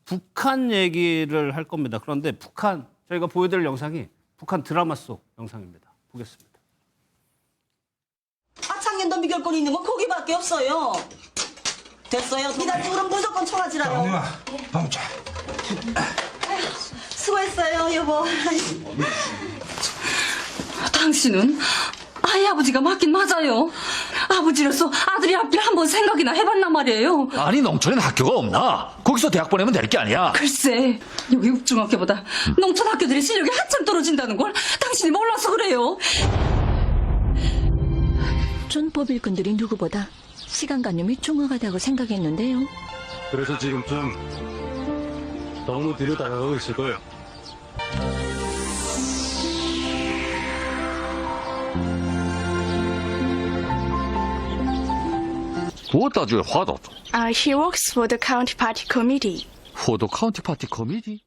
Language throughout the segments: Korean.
북한 얘기를 할 겁니다. 그런데 북한, 저희가 보여드릴 영상이 북한 드라마 속 영상입니다. 보겠습니다. 하창연도 미결권이 있는 건 거기밖에 없어요. 됐어요. 이달 쪽으로 무조건 청하지라요. 언니마, 밥 먹자. 수고했어요, 여보. 당신은 아이 아버지가 맞긴 맞아요. 아버지로서 아들이 앞길 한번 생각이나 해봤나 말이에요. 아니 농촌엔 학교가 없나? 거기서 대학 보내면 될 게 아니야. 글쎄, 여기 읍중학교보다 농촌 학교들의 실력이 한참 떨어진다는 걸 당신이 몰라서 그래요. 촌법 일꾼들이 누구보다 시간관념이 중요하다고 생각했는데요. 그래서 지금쯤 너무 뒤로 다가가고 있을 거예요. 뭐 따주에 화도 He works for the county party committee. 포도 카운티 파티 커미디?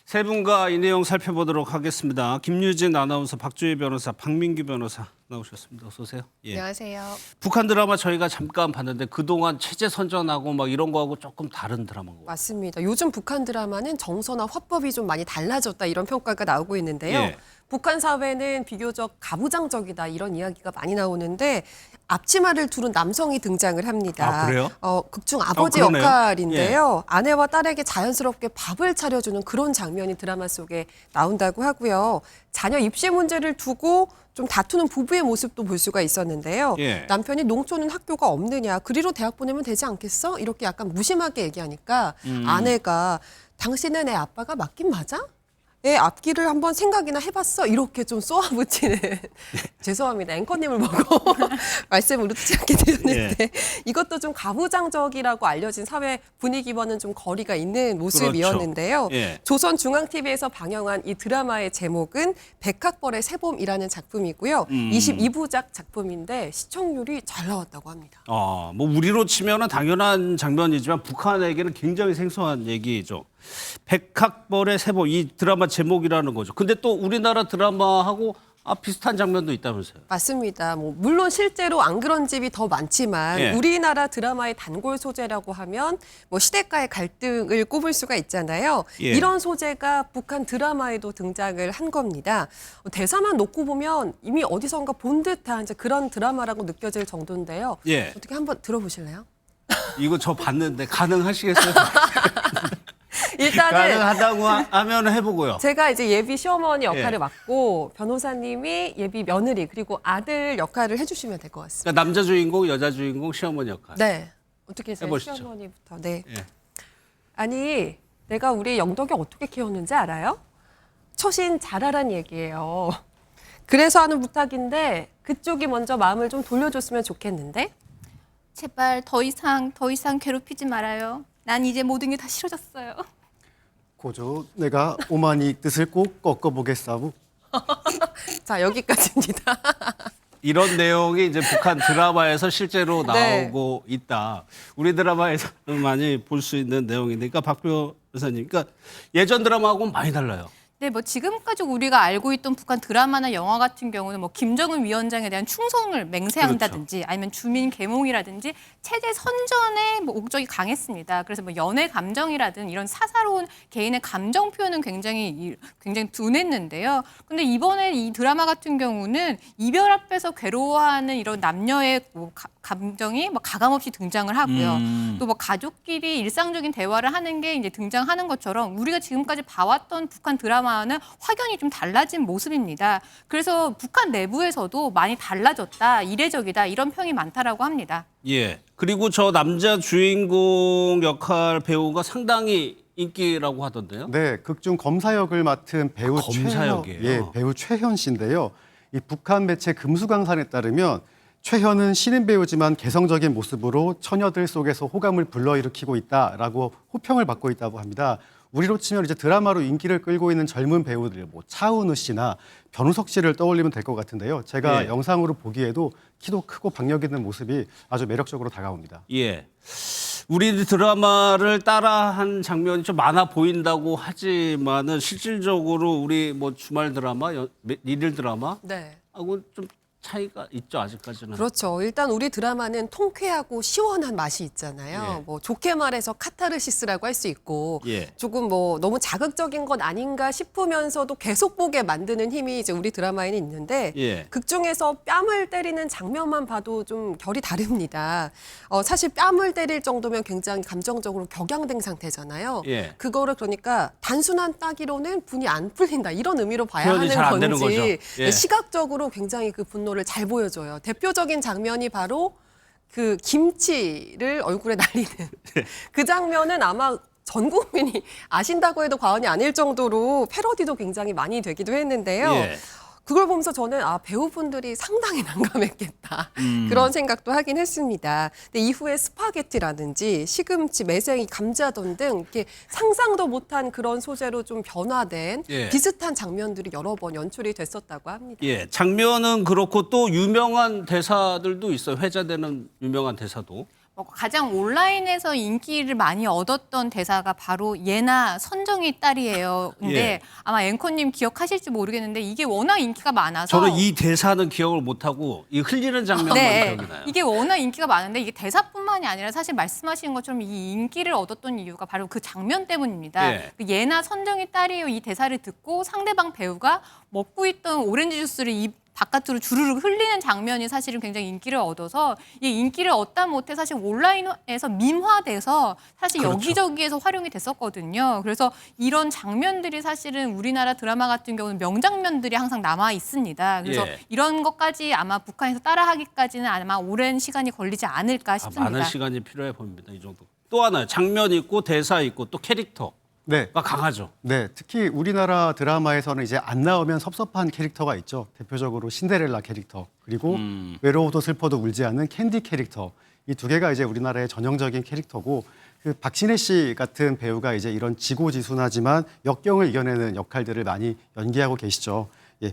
세 분과 이 내용 살펴보도록 하겠습니다. 김유진 아나운서, 박주희 변호사, 박민규 변호사 나오셨습니다. 어서 오세요. 예. 안녕하세요. 북한 드라마 저희가 잠깐 봤는데 그동안 체제 선전하고 막 이런 거하고 조금 다른 드라마인 것 같아요. 맞습니다. 요즘 북한 드라마는 정서나 화법이 좀 많이 달라졌다 이런 평가가 나오고 있는데요. 예. 북한 사회는 비교적 가부장적이다 이런 이야기가 많이 나오는데 앞치마를 두른 남성이 등장을 합니다. 아, 그래요? 극중 아버지 그러네요. 역할인데요. 아내와 딸에게 자연스럽게 밥을 차려주는 그런 장면이 드라마 속에 나온다고 하고요. 자녀 입시 문제를 두고 좀 다투는 부부의 모습도 볼 수가 있었는데요. 예. 남편이 농촌은 학교가 없느냐, 그리로 대학 보내면 되지 않겠어? 이렇게 약간 무심하게 얘기하니까 아내가 당신은 애 아빠가 맞긴 맞아? 애 앞길을 한번 생각이나 해봤어? 이렇게 좀 쏘아붙이는 죄송합니다. 앵커님을 보고 말씀을 의도치 않게 되었는데 이것도 좀 가부장적이라고 알려진 사회 분위기와는 좀 거리가 있는 모습이었는데요. 그렇죠. 예. 조선중앙TV에서 방영한 이 드라마의 제목은 백학벌의 새봄이라는 작품이고요. 22부작 작품인데 시청률이 잘 나왔다고 합니다. 뭐 우리로 치면은 당연한 장면이지만 북한에게는 굉장히 생소한 얘기죠. 백학벌의 새봄, 이 드라마 제목이라는 거죠. 근데 또 우리나라 드라마하고 비슷한 장면도 있다면서요. 맞습니다. 물론 실제로 안 그런 집이 더 많지만 예. 우리나라 드라마의 단골 소재라고 하면 시대가의 갈등을 꼽을 수가 있잖아요. 예. 이런 소재가 북한 드라마에도 등장을 한 겁니다. 대사만 놓고 보면 이미 어디선가 본 듯한 이제 그런 드라마라고 느껴질 정도인데요. 예. 어떻게 한번 들어보실래요? 이거 저 봤는데 가능하시겠어요? 일단은 가능하다고 하면 해보고요. 제가 이제 예비 시어머니 역할을 예. 맡고 변호사님이 예비 며느리 그리고 아들 역할을 해주시면 될 것 같습니다. 그러니까 남자 주인공, 여자 주인공, 시어머니 역할. 네. 어떻게 해서요? 해보시죠. 시어머니부터. 네. 예. 아니, 내가 우리 영덕이 어떻게 키웠는지 알아요? 처신 잘하란 얘기예요. 그래서 하는 부탁인데 그쪽이 먼저 마음을 좀 돌려줬으면 좋겠는데? 제발 더 이상 괴롭히지 말아요. 난 이제 모든 게 다 싫어졌어요. 고조, 내가 오만이 뜻을 꼭 꺾어보겠사부. 자, 여기까지입니다. 이런 내용이 이제 북한 드라마에서 실제로 네. 나오고 있다. 우리 드라마에서 많이 볼 수 있는 내용인데, 그러니까 박 변호사님, 그러니까 예전 드라마하고는 많이 달라요. 네, 지금까지 우리가 알고 있던 북한 드라마나 영화 같은 경우는 김정은 위원장에 대한 충성을 맹세한다든지 아니면 주민 계몽이라든지 체제 선전의 목적이 강했습니다. 그래서 연애 감정이라든 이런 사사로운 개인의 감정 표현은 굉장히 둔했는데요. 근데 이번에 이 드라마 같은 경우는 이별 앞에서 괴로워하는 이런 남녀의 감정이 가감없이 등장을 하고요. 또 가족끼리 일상적인 대화를 하는 게 이제 등장하는 것처럼 우리가 지금까지 봐왔던 북한 드라마는 확연히 좀 달라진 모습입니다. 그래서 북한 내부에서도 많이 달라졌다, 이례적이다 이런 평이 많다라고 합니다. 예. 그리고 저 남자 주인공 역할 배우가 상당히 인기라고 하던데요. 네, 극중 검사 역을 맡은 배우 검사 역이에요? 배우 최현 씨인데요. 이 북한 매체 금수강산에 따르면 최현은 신인 배우지만 개성적인 모습으로 처녀들 속에서 호감을 불러일으키고 있다라고 호평을 받고 있다고 합니다. 우리로 치면 이제 드라마로 인기를 끌고 있는 젊은 배우들, 차은우 씨나 변우석 씨를 떠올리면 될 것 같은데요. 제가 예. 영상으로 보기에도 키도 크고 박력 있는 모습이 아주 매력적으로 다가옵니다. 예. 우리 드라마를 따라한 장면이 좀 많아 보인다고 하지만은 실질적으로 우리 주말 드라마, 일일 드라마 네. 하고 좀 차이가 있죠, 아직까지는. 그렇죠. 일단 우리 드라마는 통쾌하고 시원한 맛이 있잖아요. 예. 뭐 좋게 말해서 카타르시스라고 할 수 있고 예. 조금 뭐 너무 자극적인 것 아닌가 싶으면서도 계속 보게 만드는 힘이 이제 우리 드라마에는 있는데 예. 극 중에서 뺨을 때리는 장면만 봐도 좀 결이 다릅니다. 사실 뺨을 때릴 정도면 굉장히 감정적으로 격양된 상태잖아요. 예. 그거를 그러니까 단순한 따기로는 분이 안 풀린다 이런 의미로 봐야 표현이 잘안 하는 되는 건지 거죠. 예. 시각적으로 굉장히 그 분노를 잘 보여줘요. 대표적인 장면이 바로 그 김치를 얼굴에 날리는 그 장면은 아마 전 국민이 아신다고 해도 과언이 아닐 정도로 패러디도 굉장히 많이 되기도 했는데요. 예. 그걸 보면서 저는 배우분들이 상당히 난감했겠다. 그런 생각도 하긴 했습니다. 근데 이후에 스파게티라든지 시금치, 매생이, 감자전 등 이렇게 상상도 못한 그런 소재로 좀 변화된 예. 비슷한 장면들이 여러 번 연출이 됐었다고 합니다. 예, 장면은 그렇고 또 유명한 대사들도 있어요. 회자되는 유명한 대사도. 가장 온라인에서 인기를 많이 얻었던 대사가 바로 예나 선정이 딸이에요. 근데 예. 아마 앵커님 기억하실지 모르겠는데 이게 워낙 인기가 많아서 저는 이 대사는 기억을 못하고 이 흘리는 장면만 네, 기억이 나요. 이게 워낙 인기가 많은데 이게 대사뿐만이 아니라 사실 말씀하신 것처럼 이 인기를 얻었던 이유가 바로 그 장면 때문입니다. 예. 그 예나 선정이 딸이에요 이 대사를 듣고 상대방 배우가 먹고 있던 오렌지 주스를 입 바깥으로 주르륵 흘리는 장면이 사실은 굉장히 인기를 얻어서 이 인기를 얻다 못해 사실 온라인에서 밈화돼서 사실 그렇죠. 여기저기에서 활용이 됐었거든요. 그래서 이런 장면들이 사실은 우리나라 드라마 같은 경우는 명장면들이 항상 남아 있습니다. 그래서 예. 이런 것까지 아마 북한에서 따라하기까지는 아마 오랜 시간이 걸리지 않을까 싶습니다. 많은 시간이 필요해 보입니다. 이 정도. 또 하나 장면 있고 대사 있고 또 캐릭터가 네. 강하죠. 네, 특히 우리나라 드라마에서는 이제 안 나오면 섭섭한 캐릭터가 있죠. 대표적으로 신데렐라 캐릭터, 그리고 외로워도 슬퍼도 울지 않는 캔디 캐릭터. 이 두 개가 이제 우리나라의 전형적인 캐릭터고, 그 박신혜 씨 같은 배우가 이제 이런 지고지순하지만 역경을 이겨내는 역할들을 많이 연기하고 계시죠. 예.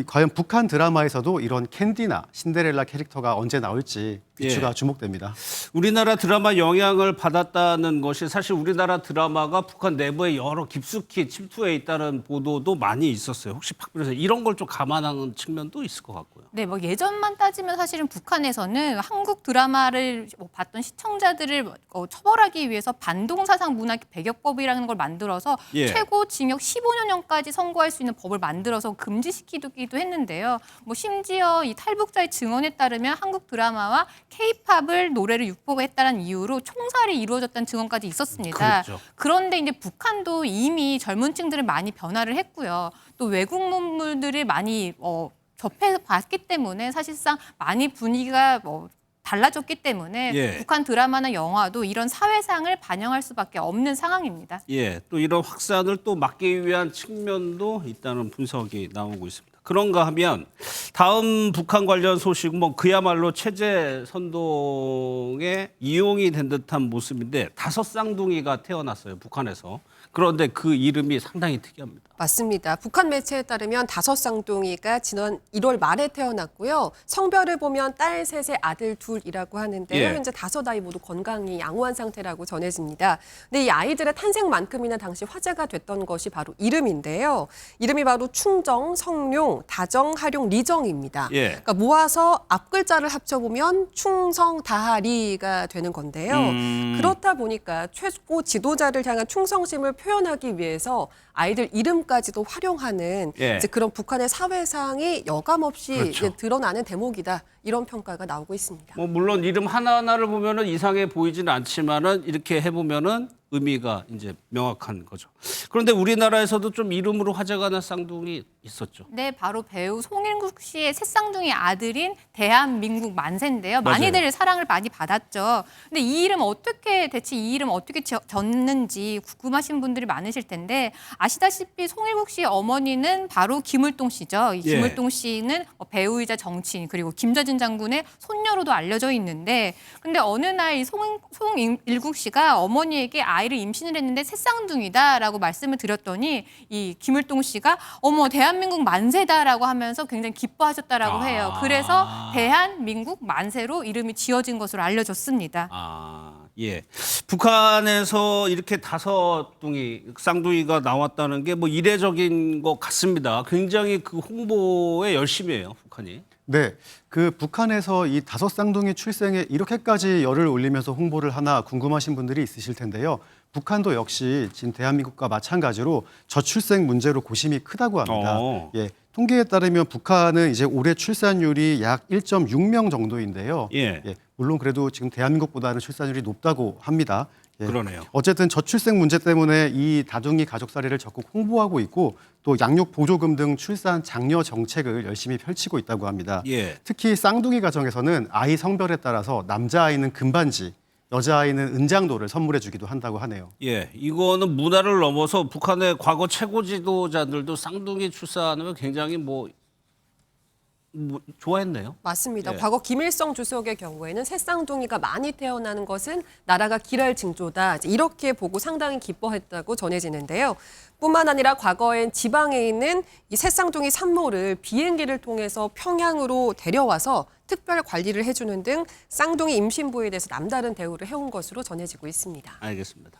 과연 북한 드라마에서도 이런 캔디나 신데렐라 캐릭터가 언제 나올지 비추가 예. 주목됩니다. 우리나라 드라마 영향을 받았다는 것이 사실 우리나라 드라마가 북한 내부에 여러 깊숙이 침투해 있다는 보도도 많이 있었어요. 혹시 박 변호사 이런 걸 좀 감안하는 측면도 있을 것 같고요. 네, 뭐 예전만 따지면 사실은 북한에서는 한국 드라마를 봤던 시청자들을 처벌하기 위해서 반동사상 문학 배격법이라는 걸 만들어서 예. 최고 징역 15년까지 선고할 수 있는 법을 만들어서 금지시키기도 했는데요. 뭐 심지어 이 탈북자의 증언에 따르면 한국 드라마와 K-팝을 노래를 유포했다는 이유로 총살이 이루어졌다는 증언까지 있었습니다. 그랬죠. 그런데 이제 북한도 이미 젊은 층들을 많이 변화를 했고요. 또 외국 문물들을 많이 접해봤기 때문에 사실상 많이 분위기가 달라졌기 때문에 예. 북한 드라마나 영화도 이런 사회상을 반영할 수밖에 없는 상황입니다. 예, 또 이런 확산을 또 막기 위한 측면도 있다는 분석이 나오고 있습니다. 그런가 하면 다음 북한 관련 소식은 그야말로 체제 선동에 이용이 된 듯한 모습인데 5 쌍둥이가 태어났어요, 북한에서. 그런데 그 이름이 상당히 특이합니다. 맞습니다. 북한 매체에 따르면 5 쌍둥이가 지난 1월 말에 태어났고요. 성별을 보면 딸 3에 아들 2이라고 하는데요. 예. 현재 5아이 모두 건강히 양호한 상태라고 전해집니다. 근데 이 아이들의 탄생만큼이나 당시 화제가 됐던 것이 바로 이름인데요. 이름이 바로 충정, 성룡, 다정, 하룡, 리정입니다. 예. 그러니까 모아서 앞글자를 합쳐보면 충성, 다하리가 되는 건데요. 그렇다 보니까 최고 지도자를 향한 충성심을 표현하기 위해서 아이들 이름까지도 활용하는 예. 이제 그런 북한의 사회상이 여감없이 그렇죠. 이제 드러나는 대목이다. 이런 평가가 나오고 있습니다. 물론 이름 하나하나를 보면은 이상해 보이지는 않지만은 이렇게 해보면은 의미가 이제 명확한 거죠. 그런데 우리나라에서도 좀 이름으로 화제가 난 쌍둥이 있었죠. 네, 바로 배우 송일국 씨의 셋쌍둥이 아들인 대한민국 만세인데요. 맞아요. 많이들 사랑을 많이 받았죠. 근데 이 이름 대체 이 이름 어떻게 졌는지 궁금하신 분들이 많으실 텐데 아시다시피 송일국 씨의 어머니는 바로 김을동 씨죠. 이 예. 김을동 씨는 배우이자 정치인 그리고 김저진 장군의 손녀로도 알려져 있는데 근데 어느 날 이 송일국 씨가 어머니에게 아이를 임신을 했는데 셋쌍둥이다라고 말씀을 드렸더니 이 김을동 씨가 어머 대한민국 만세다라고 하면서 굉장히 기뻐하셨다라고 해요. 그래서 대한민국 만세로 이름이 지어진 것으로 알려졌습니다. 예. 북한에서 이렇게 5 쌍둥이가 나왔다는 게 이례적인 것 같습니다. 굉장히 그 홍보에 열심히 해요, 북한이. 네, 그 북한에서 이 5쌍둥이 출생에 이렇게까지 열을 올리면서 홍보를 하나 궁금하신 분들이 있으실 텐데요. 북한도 역시 지금 대한민국과 마찬가지로 저출생 문제로 고심이 크다고 합니다. 예, 통계에 따르면 북한은 이제 올해 출산율이 약 1.6명 정도인데요. 예. 물론 그래도 지금 대한민국보다는 출산율이 높다고 합니다. 예. 그러네요. 어쨌든 저출생 문제 때문에 이 다둥이 가족 사례를 적극 홍보하고 있고 또 양육 보조금 등 출산 장려 정책을 열심히 펼치고 있다고 합니다. 예. 특히 쌍둥이 가정에서는 아이 성별에 따라서 남자아이는 금반지, 여자아이는 은장도를 선물해 주기도 한다고 하네요. 예, 이거는 문화를 넘어서 북한의 과거 최고 지도자들도 쌍둥이 출산하면 굉장히 뭐 좋아했네요. 맞습니다. 예. 과거 김일성 주석의 경우에는 새 쌍둥이가 많이 태어나는 것은 나라가 길할 징조다. 이렇게 보고 상당히 기뻐했다고 전해지는데요. 뿐만 아니라 과거엔 지방에 있는 이 새 쌍둥이 산모를 비행기를 통해서 평양으로 데려와서 특별 관리를 해주는 등 쌍둥이 임신부에 대해서 남다른 대우를 해온 것으로 전해지고 있습니다. 알겠습니다.